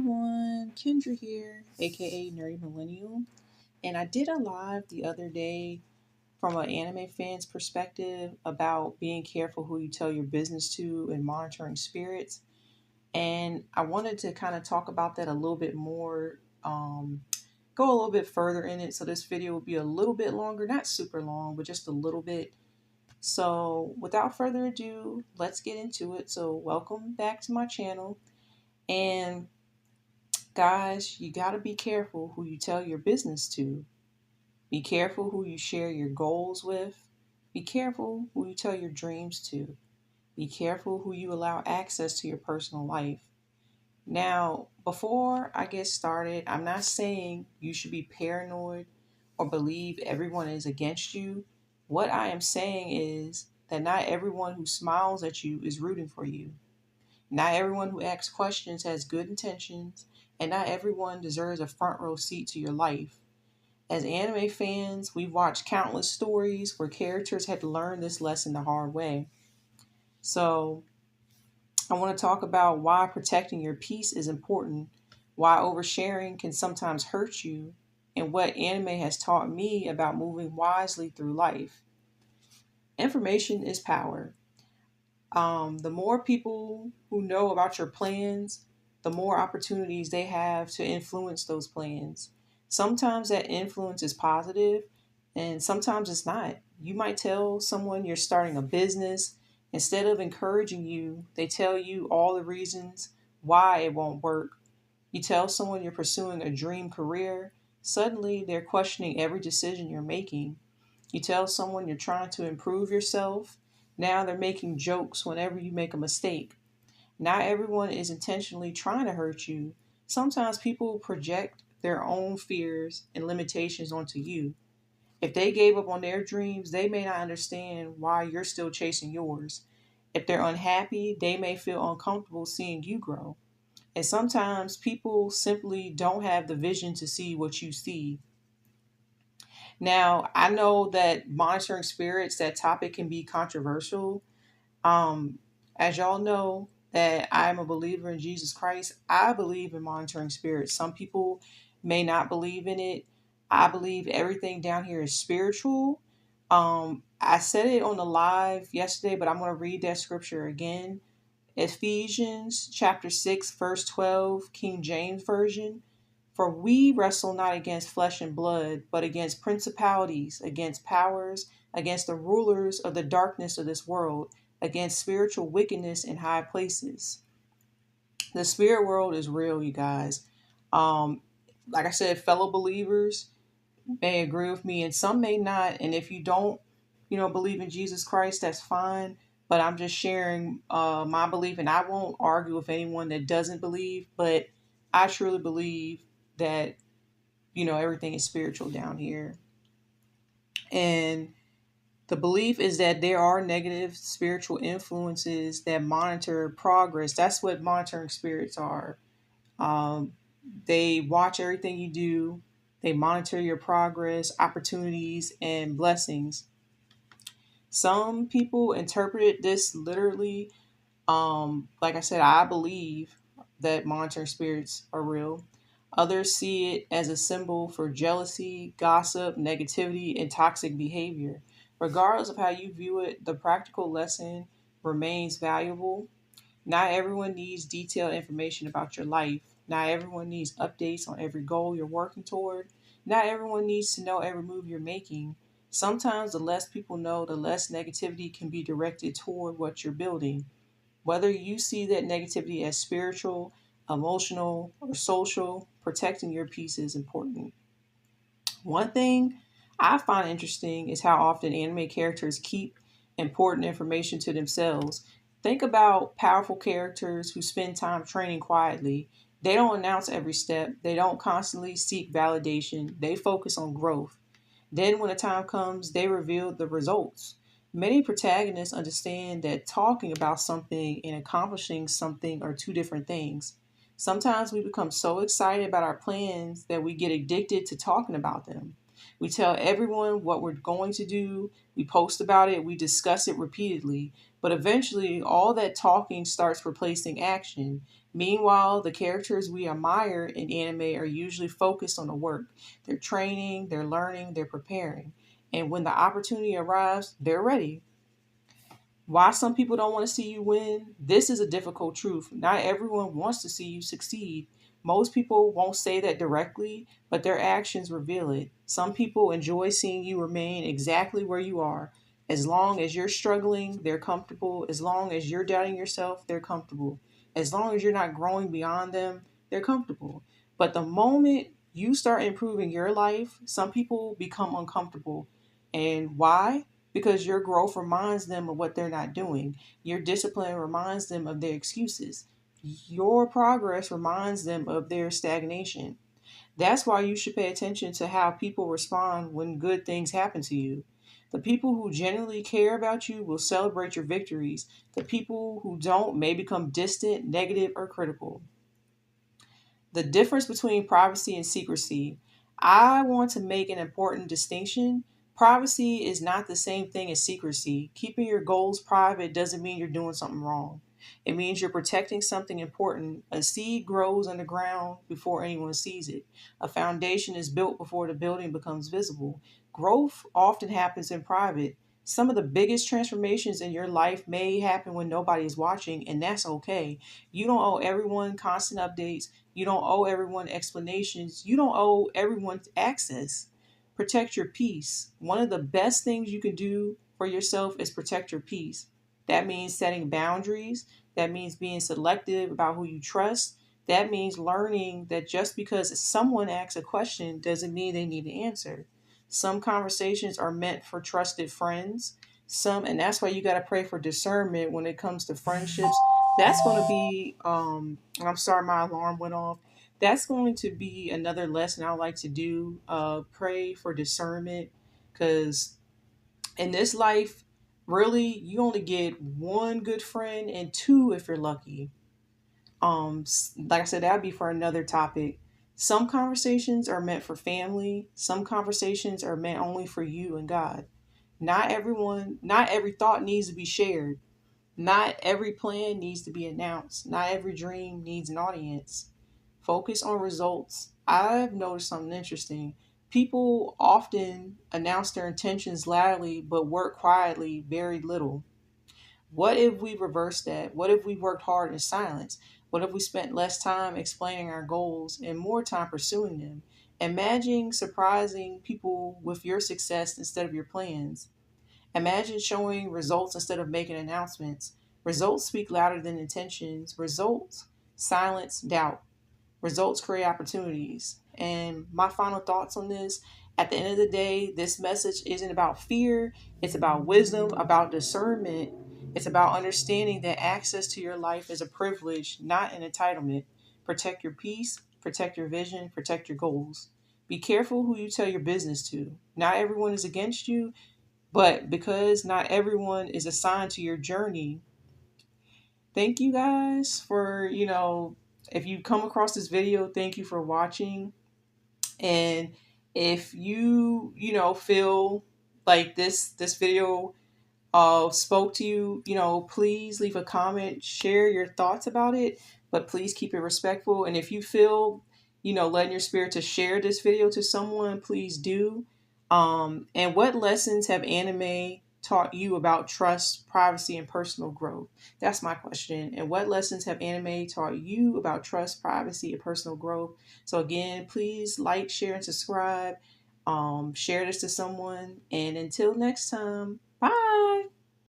everyone, Kendra here, aka Nerdy Millennial. And I did a live the other day from an anime fan's perspective about being careful who you tell your business to and monitoring spirits. And I wanted to kind of talk about that a little bit more, go a little bit further in it. So this video will be a little bit longer, not super long, but just a little bit. So without further ado, let's get into it. So welcome back to my channel. And guys, you got to be careful who you tell your business to. Be careful who you share your goals with. Be careful who you tell your dreams to. Be careful who you allow access to your personal life. Now, before I get started, I'm not saying you should be paranoid or believe everyone is against you. What I am saying is that not everyone who smiles at you is rooting for you. Not everyone who asks questions has good intentions, and not everyone deserves a front row seat to your life. As anime fans, we've watched countless stories where characters had to learn this lesson the hard way. So, I want to talk about why protecting your peace is important, why oversharing can sometimes hurt you, and what anime has taught me about moving wisely through life. Information is power. The more people who know about your plans, the more opportunities they have to influence those plans. Sometimes that influence is positive, and sometimes it's not. You might tell someone you're starting a business. Instead of encouraging you, they tell you all the reasons why it won't work. You tell someone you're pursuing a dream career, suddenly they're questioning every decision you're making. You tell someone you're trying to improve yourself. Now they're making jokes whenever you make a mistake. Not everyone is intentionally trying to hurt you. Sometimes people project their own fears and limitations onto you. If they gave up on their dreams, they may not understand why you're still chasing yours. If they're unhappy, they may feel uncomfortable seeing you grow. And sometimes people simply don't have the vision to see what you see. Now, I know that monitoring spirits, that topic can be controversial. Um, as y'all know, that I'm a believer in Jesus Christ. I believe in monitoring spirits. Some people may not believe in it. I believe everything down here is spiritual. I said it on the live yesterday, but I'm going to read that scripture again. Ephesians chapter 6, verse 12, King James Version. For we wrestle not against flesh and blood, but against principalities, against powers, against the rulers of the darkness of this world, against spiritual wickedness in high places. The spirit world is real, you guys. Um, like I said, fellow believers may agree with me, and some may not. And if you don't, believe in Jesus Christ, that's fine. But I'm just sharing my belief, and I won't argue with anyone that doesn't believe. But I truly believe that everything is spiritual down here. And the belief is that there are negative spiritual influences that monitor progress. That's what monitoring spirits are. Um, they watch everything you do, they monitor your progress, opportunities, and blessings. Some people interpret this literally. Like I said, I believe that monitoring spirits are real. Others see it as a symbol for jealousy, gossip, negativity, and toxic behavior. Regardless of how you view it, the practical lesson remains valuable. Not everyone needs detailed information about your life. Not everyone needs updates on every goal you're working toward. Not everyone needs to know every move you're making. Sometimes the less people know, the less negativity can be directed toward what you're building. Whether you see that negativity as spiritual, emotional, or social, protecting your peace is important. One thing I find interesting is how often anime characters keep important information to themselves. Think about powerful characters who spend time training quietly. They don't announce every step, they don't constantly seek validation, they focus on growth. Then, when the time comes, they reveal the results. Many protagonists understand that talking about something and accomplishing something are two different things. Sometimes we become so excited about our plans that we get addicted to talking about them. We tell everyone what we're going to do, we post about it, we discuss it repeatedly, but eventually all that talking starts replacing action. Meanwhile, the characters we admire in anime are usually focused on the work. They're training, they're learning, they're preparing. And when the opportunity arrives, they're ready. Why some people don't want to see you win? This is a difficult truth. Not everyone wants to see you succeed. Most people won't say that directly, but their actions reveal it. Some people enjoy seeing you remain exactly where you are. As long as you're struggling, they're comfortable. As long as you're doubting yourself, they're comfortable. As long as you're not growing beyond them, they're comfortable. But the moment you start improving your life, some people become uncomfortable. And why? Because your growth reminds them of what they're not doing. Your discipline reminds them of their excuses. Your progress reminds them of their stagnation. That's why you should pay attention to how people respond when good things happen to you. The people who genuinely care about you will celebrate your victories. The people who don't may become distant, negative, or critical. The difference between privacy and secrecy. I want to make an important distinction. Privacy is not the same thing as secrecy. Keeping your goals private doesn't mean you're doing something wrong. It means you're protecting something important. A seed grows underground before anyone sees it. A foundation is built before the building becomes visible. Growth often happens in private. Some of the biggest transformations in your life may happen when nobody is watching, and that's okay. You don't owe everyone constant updates. You don't owe everyone explanations. You don't owe everyone access. Protect your peace. One of the best things you can do for yourself is protect your peace. That means setting boundaries. That means being selective about who you trust. That means learning that just because someone asks a question doesn't mean they need an answer. Some conversations are meant for trusted friends. And that's why you got to pray for discernment when it comes to friendships. That's going to be I'm sorry, my alarm went off. That's going to be another lesson I like to do. Pray for discernment, because in this life, really, you only get one good friend and two if you're lucky. Like I said, that'd be for another topic. Some conversations are meant for family. Some conversations are meant only for you and God. Not every thought needs to be shared. Not every plan needs to be announced. Not every dream needs an audience. Focus on results. I've noticed something interesting. People often announce their intentions loudly but work quietly very little. What if we reversed that? What if we worked hard in silence? What if we spent less time explaining our goals and more time pursuing them? Imagine surprising people with your success instead of your plans. Imagine showing results instead of making announcements. Results speak louder than intentions. Results silence doubt. Results create opportunities. And my final thoughts on this, at the end of the day, this message isn't about fear, it's about wisdom, about discernment. It's about understanding that access to your life is a privilege, not an entitlement. Protect your peace, protect your vision, protect your goals. Be careful who you tell your business to. Not everyone is against you, but because not everyone is assigned to your journey. Thank you guys for, if you come across this video, thank you for watching. And if feel like this video spoke to you, please leave a comment, share your thoughts about it, but please keep it respectful. And if you feel, letting your spirit to share this video to someone, please do. And what lessons have anime taught you about trust, privacy, and personal growth? That's my question. And what lessons have anime taught you about trust, privacy, and personal growth? So again, please like, share, and subscribe. Share this to someone. And until next time, bye.